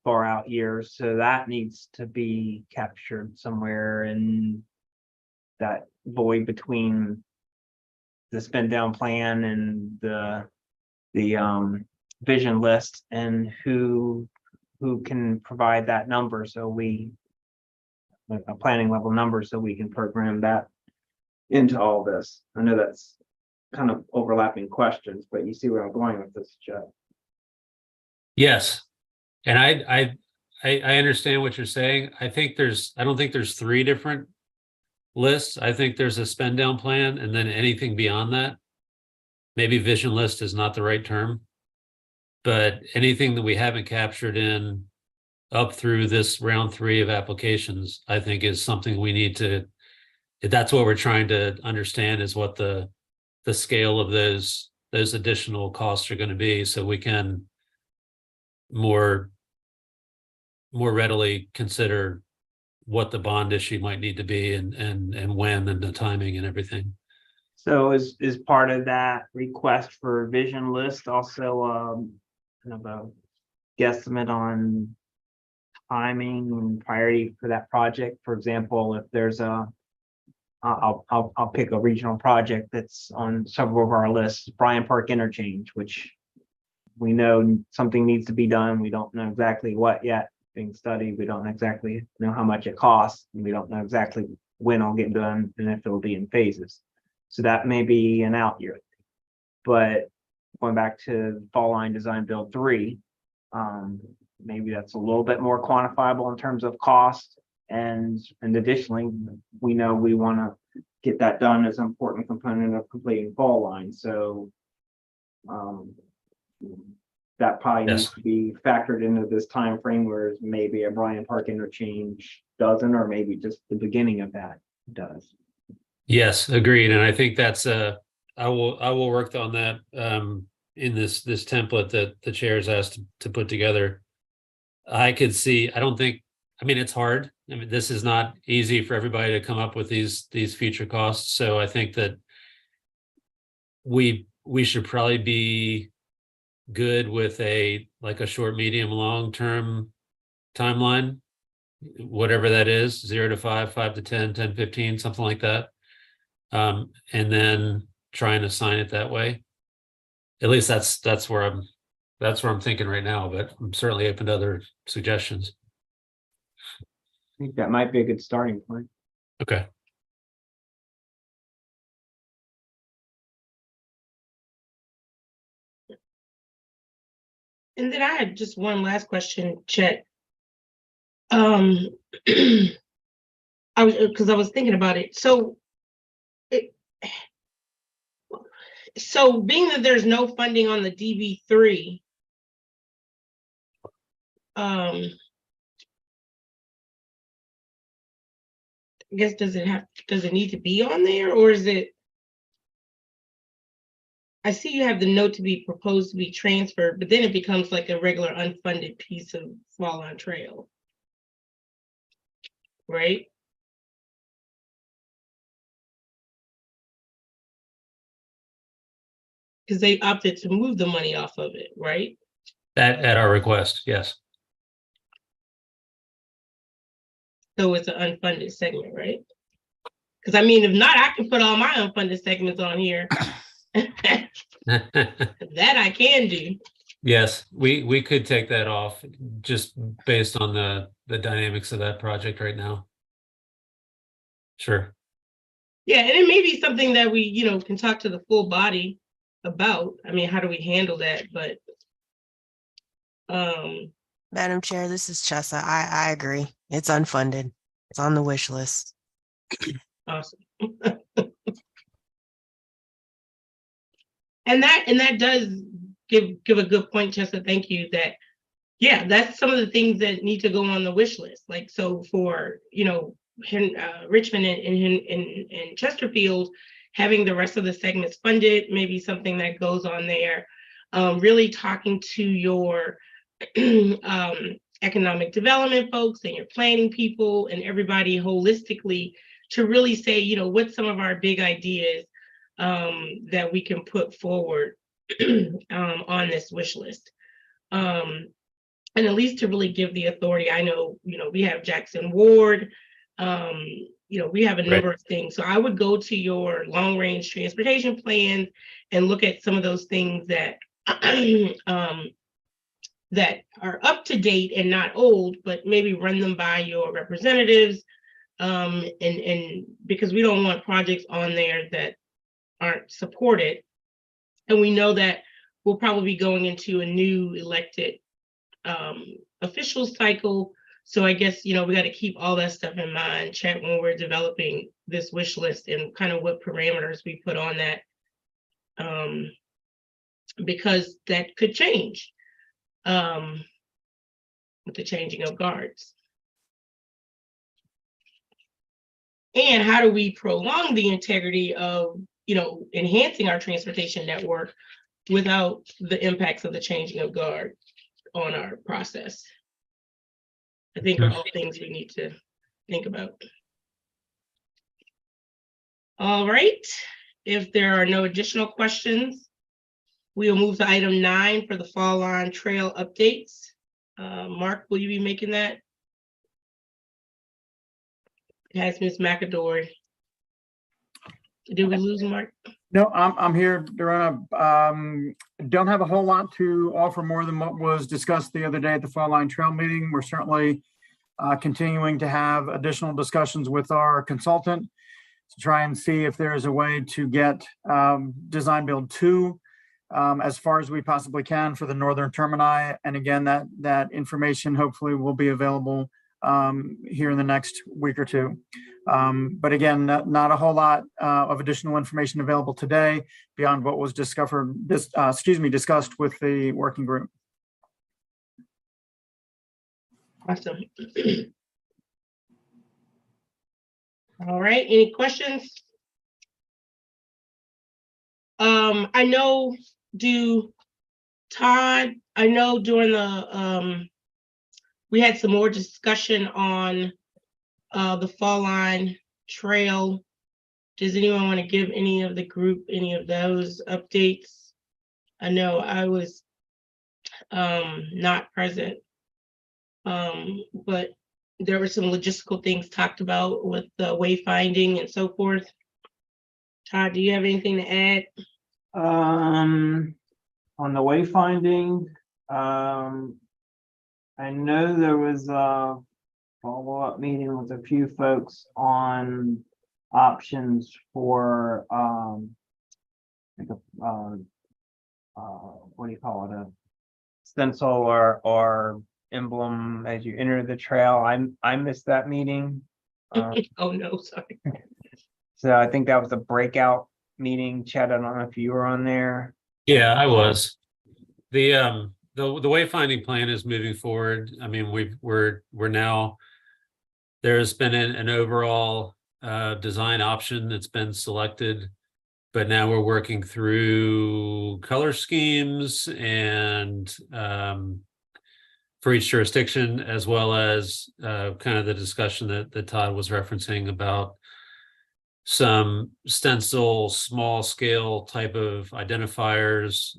[SPEAKER 8] far out years. So that needs to be captured somewhere in that void between the spend down plan and the vision list, and who can provide that number, so a planning level number, so we can program that into all this. I know that's kind of overlapping questions, but you see where I'm going with this, Jeff.
[SPEAKER 5] Yes. And I understand what you're saying. I don't think there's three different lists. I think there's a spend down plan and then anything beyond that. Maybe vision list is not the right term, but anything that we haven't captured in up through this round 3 of applications, I think is something we need to, that's what we're trying to understand, is what the scale of those additional costs are going to be, so we can more readily consider what the bond issue might need to be and when, and the timing and everything.
[SPEAKER 8] So is part of that request for vision list also kind of a guesstimate on timing and priority for that project? For example, if there's I'll pick a regional project that's on several of our lists, Bryant Park Interchange, which we know something needs to be done. We don't know exactly what yet, being studied. We don't exactly know how much it costs. And we don't know exactly when it'll get done and if it'll be in phases. So that may be an out year. But going back to Fall Line Design Build 3, maybe that's a little bit more quantifiable in terms of cost. And additionally, we know we want to get that done as an important component of completing Fall Line. So that probably needs to be factored into this time frame, whereas maybe a Bryant Park Interchange doesn't, or maybe just the beginning of that does.
[SPEAKER 5] Yes, agreed. And I think that's I will work on that in this template that the chair's asked to put together. I could see, it's hard. I mean, this is not easy for everybody to come up with these future costs. So I think that we should probably be good with a short, medium, long-term timeline, whatever that is, 0 to 5, 5 to 10, 10, 15, something like that. And then try and assign it that way. At least that's where I'm thinking right now, but I'm certainly open to other suggestions.
[SPEAKER 8] I think that might be a good starting point.
[SPEAKER 5] Okay.
[SPEAKER 2] And then I had just one last question, Chet. I was thinking about it. So being that there's no funding on the DB3, I guess does it need to be on there, or is it? I see you have the note to be proposed to be transferred, but then it becomes like a regular unfunded piece of Fall Line Trail, right? Because they opted to move the money off of it, right?
[SPEAKER 5] At our request, yes.
[SPEAKER 2] So it's an unfunded segment, right? Because if not, I can put all my unfunded segments on here. That I can do.
[SPEAKER 5] Yes, we could take that off just based on the dynamics of that project right now. Sure.
[SPEAKER 2] Yeah, and it may be something that we, can talk to the full body about. How do we handle that? But
[SPEAKER 7] Madam Chair, this is Chessa. I agree. It's unfunded. It's on the wish list.
[SPEAKER 2] Awesome. And that does give a good point, Chessa. Thank you. That's some of the things that need to go on the wish list. Like, so for Richmond and Chesterfield, having the rest of the segments funded, maybe something that goes on there. Really talking to your economic development folks and your planning people and everybody holistically to really say, what's some of our big ideas that we can put forward on this wish list. And at least to really give the authority. I know, we have Jackson Ward, we have a number of things. So I would go to your long range transportation plans and look at some of those things that that are up to date and not old, but maybe run them by your representatives. And because we don't want projects on there that aren't supported. And we know that we'll probably be going into a new elected official cycle. So I guess, we got to keep all that stuff in mind, check when we're developing this wish list and kind of what parameters we put on that. Because that could change with the changing of guards. And how do we prolong the integrity of, enhancing our transportation network without the impacts of the changing of guard on our process? I think are all things we need to think about. All right, if there are no additional questions, we will move to item 9 for the Fall Line Trail updates. Mark, will you be making that? It has Ms. McAdory. Did we lose Mark?
[SPEAKER 4] No, I'm here, Dorana. Don't have a whole lot to offer more than what was discussed the other day at the Fall Line Trail meeting. We're certainly continuing to have additional discussions with our consultant to try and see if there is a way to get Design Build 2 as far as we possibly can for the northern termini. And again, that information hopefully will be available here in the next week or two. But again, not a whole lot of additional information available today beyond what was discussed with the working group.
[SPEAKER 2] Awesome. All right, any questions? I know, Todd, I know during the, we had some more discussion on the Fall Line Trail. Does anyone want to give any of the group any of those updates? I know I was not present, but there were some logistical things talked about with the wayfinding and so forth. Todd, do you have anything to add?
[SPEAKER 8] On the wayfinding, I know there was a follow-up meeting with a few folks on options for like what do you call it, a stencil or emblem as you enter the trail. I missed that meeting.
[SPEAKER 2] Oh no, sorry.
[SPEAKER 8] So I think that was a breakout meeting. Chad, I don't know if you were on there.
[SPEAKER 5] Yeah, I was. The wayfinding plan is moving forward. I mean, we're now, there's been an overall design option that's been selected, but now we're working through color schemes and for each jurisdiction, as well as kind of the discussion that Todd was referencing about some stencil, small scale type of identifiers,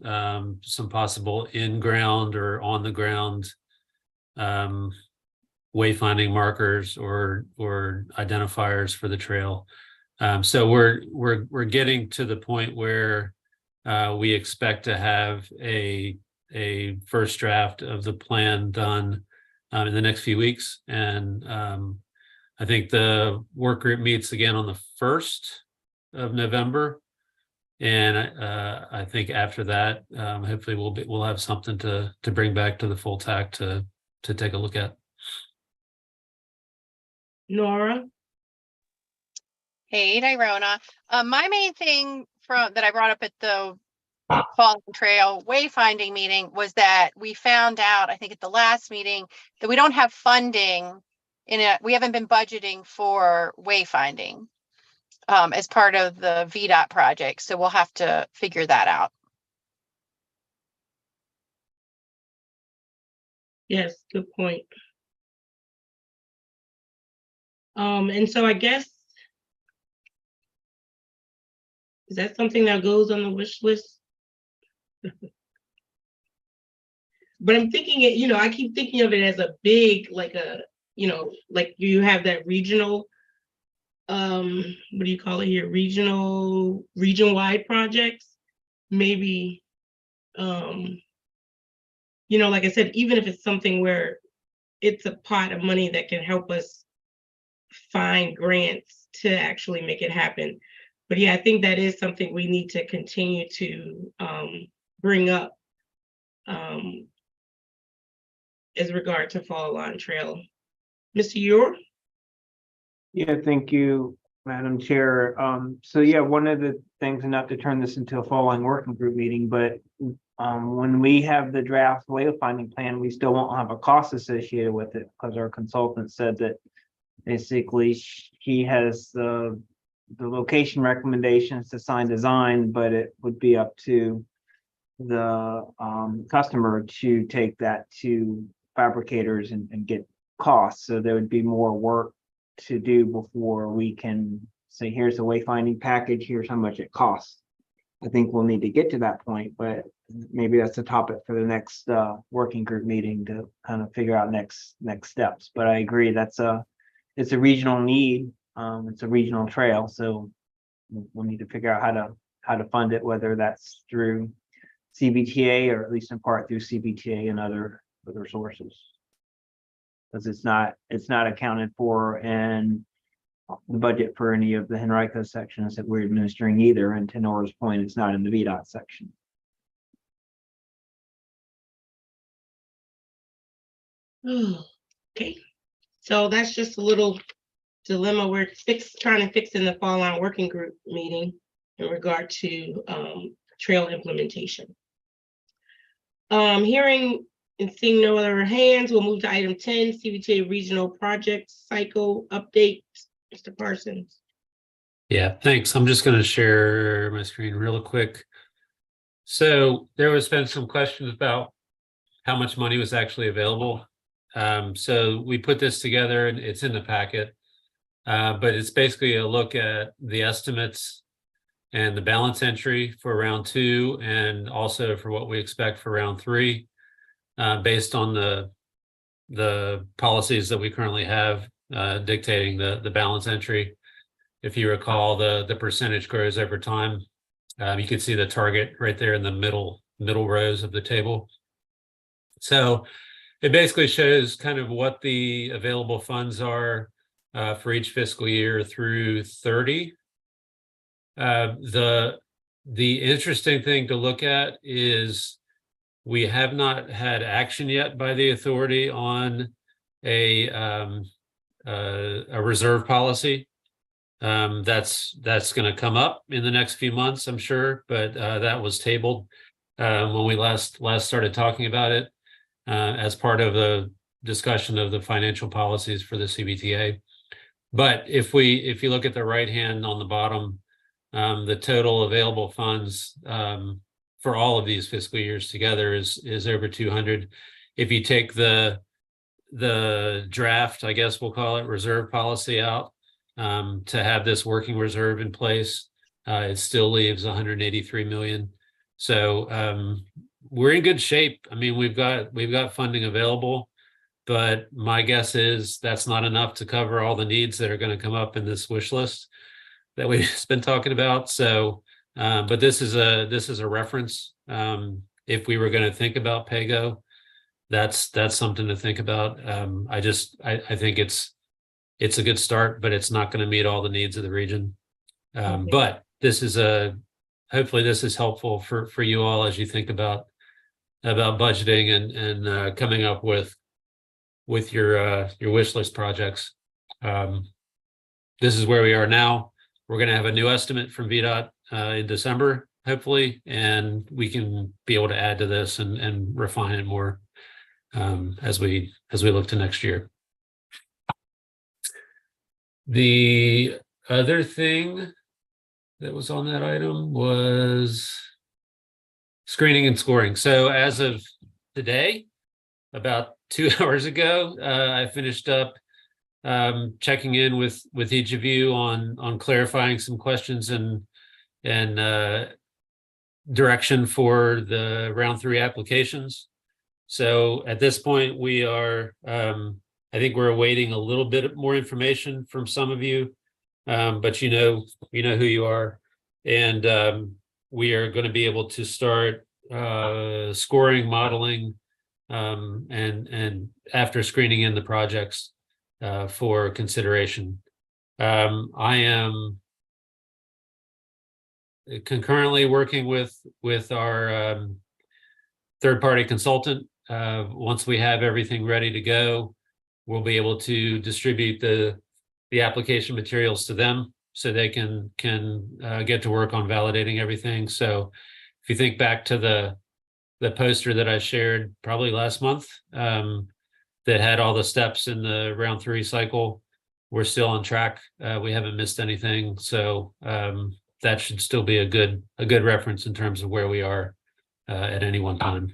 [SPEAKER 5] some possible in-ground or on the ground wayfinding markers or identifiers for the trail. So we're getting to the point where we expect to have a first draft of the plan done in the next few weeks, and I think the work group meets again on the 1st of November, and I think after that, hopefully we'll have something to bring back to the full TAC to take a look at.
[SPEAKER 2] Nora?
[SPEAKER 3] Hey, Irona. My main thing that I brought up at the Fall Trail wayfinding meeting was that we found out, I think at the last meeting, that we don't have funding we haven't been budgeting for wayfinding as part of the VDOT project. So we'll have to figure that out.
[SPEAKER 2] Yes, good point. And so I guess, is that something that goes on the wish list? but I'm thinking it, I keep thinking of it as a big, like like you have that regional, what do you call it here? Region-wide projects. Maybe, like I said, even if it's something where it's a pot of money that can help us find grants to actually make it happen. But yeah, I think that is something we need to continue to bring up as regard to Fall Line Trail. Mr. Ure?
[SPEAKER 8] Yeah, thank you, Madam Chair. So yeah, one of the things, and not to turn this into a fall line working group meeting, but when we have the draft wayfinding plan, we still won't have a cost associated with it because our consultant said that basically he has the location recommendations to sign design, but it would be up to the customer to take that to fabricators and get costs. So there would be more work to do before we can say, here's the wayfinding package, here's how much it costs. I think we'll need to get to that point, but maybe that's a topic for the next working group meeting to kind of figure out next steps. But I agree, it's a regional need. It's a regional trail, so we'll need to figure out how to fund it, whether that's through CVTA or at least in part through CVTA and other sources. Because it's not accounted for in the budget for any of the Henrico sections that we're administering either. And to Nora's point, it's not in the VDOT section.
[SPEAKER 2] Okay, so that's just a little dilemma we're trying to fix in the Fall Line Working Group meeting in regard to trail implementation. Hearing and seeing no other hands, we'll move to item 10, CVTA Regional Project Cycle Update. Mr. Parsons.
[SPEAKER 5] Yeah, thanks. I'm just going to share my screen real quick. So there was been some questions about how much money was actually available. So we put this together and it's in the packet, but it's basically a look at the estimates and the balance entry for round 2 and also for what we expect for round 3, based on the policies that we currently have dictating the balance entry. If you recall, the percentage grows over time. You can see the target right there in the middle rows of the table. So it basically shows kind of what the available funds are for each fiscal year through 30. The interesting thing to look at is we have not had action yet by the authority on a reserve policy. That's going to come up in the next few months, I'm sure, but that was tabled when we last started talking about it as part of the discussion of the financial policies for the CVTA. But if you look at the right hand on the bottom, the total available funds for all of these fiscal years together is over 200. If you take the draft, I guess we'll call it, reserve policy out, to have this working reserve in place, it still leaves 183 million. So we're in good shape. I mean, we've got funding available, but my guess is that's not enough to cover all the needs that are going to come up in this wish list that we've been talking about. So, but this is a reference. If we were going to think about PAYGO, that's something to think about. I think it's a good start, but it's not going to meet all the needs of the region. But this is hopefully this is helpful for you all as you think about budgeting and coming up with your wish list projects. This is where we are now. We're going to have a new estimate from VDOT in December, hopefully, and we can be able to add to this and refine it more as we look to next year. The other thing that was on that item was screening and scoring. So as of today, about 2 hours ago, I finished up checking in with each of you on clarifying some questions and direction for the round 3 applications. So at this point, we are, I think we're awaiting a little bit more information from some of you. But you know who you are. And we are going to be able to start scoring, modeling, and after screening in the projects for consideration. I am concurrently working with our third-party consultant. Once we have everything ready to go, we'll be able to distribute the application materials to them so they can get to work on validating everything. So if you think back to the poster that I shared probably last month, that had all the steps in the round 3 cycle, we're still on track. We haven't missed anything. So that should still be a good reference in terms of where we are at any one time.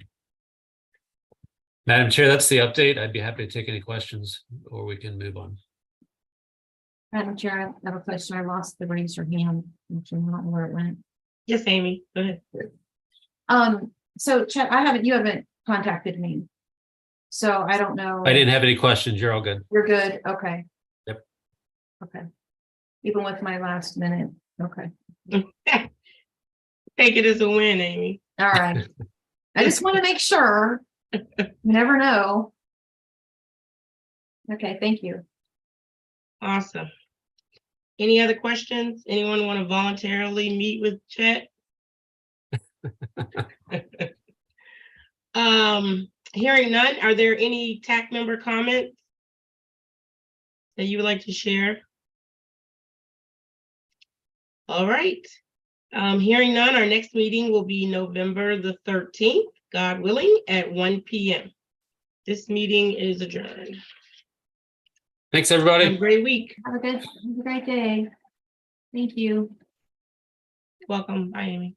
[SPEAKER 5] Madam Chair, that's the update. I'd be happy to take any questions or we can move on.
[SPEAKER 9] Madam Chair, I have a question. I lost the raise your hand. Actually, I don't know where it went.
[SPEAKER 2] Yes, Amy, go ahead.
[SPEAKER 9] So Chet, you haven't contacted me. So I don't know.
[SPEAKER 5] I didn't have any questions. You're all good.
[SPEAKER 9] You're good. Okay.
[SPEAKER 5] Yep.
[SPEAKER 9] Okay. Even with my last minute. Okay.
[SPEAKER 2] Take it as a win, Amy.
[SPEAKER 9] All right. I just want to make sure. You never know. Okay. Thank you.
[SPEAKER 2] Awesome. Any other questions? Anyone want to voluntarily meet with Chet? Hearing none, are there any TAC member comments that you would like to share? All right. Hearing none, our next meeting will be November the 13th, God willing, at 1 p.m. This meeting is adjourned.
[SPEAKER 5] Thanks, everybody.
[SPEAKER 2] Have a great week.
[SPEAKER 9] Have a great day. Thank you.
[SPEAKER 2] Welcome. Bye, Amy.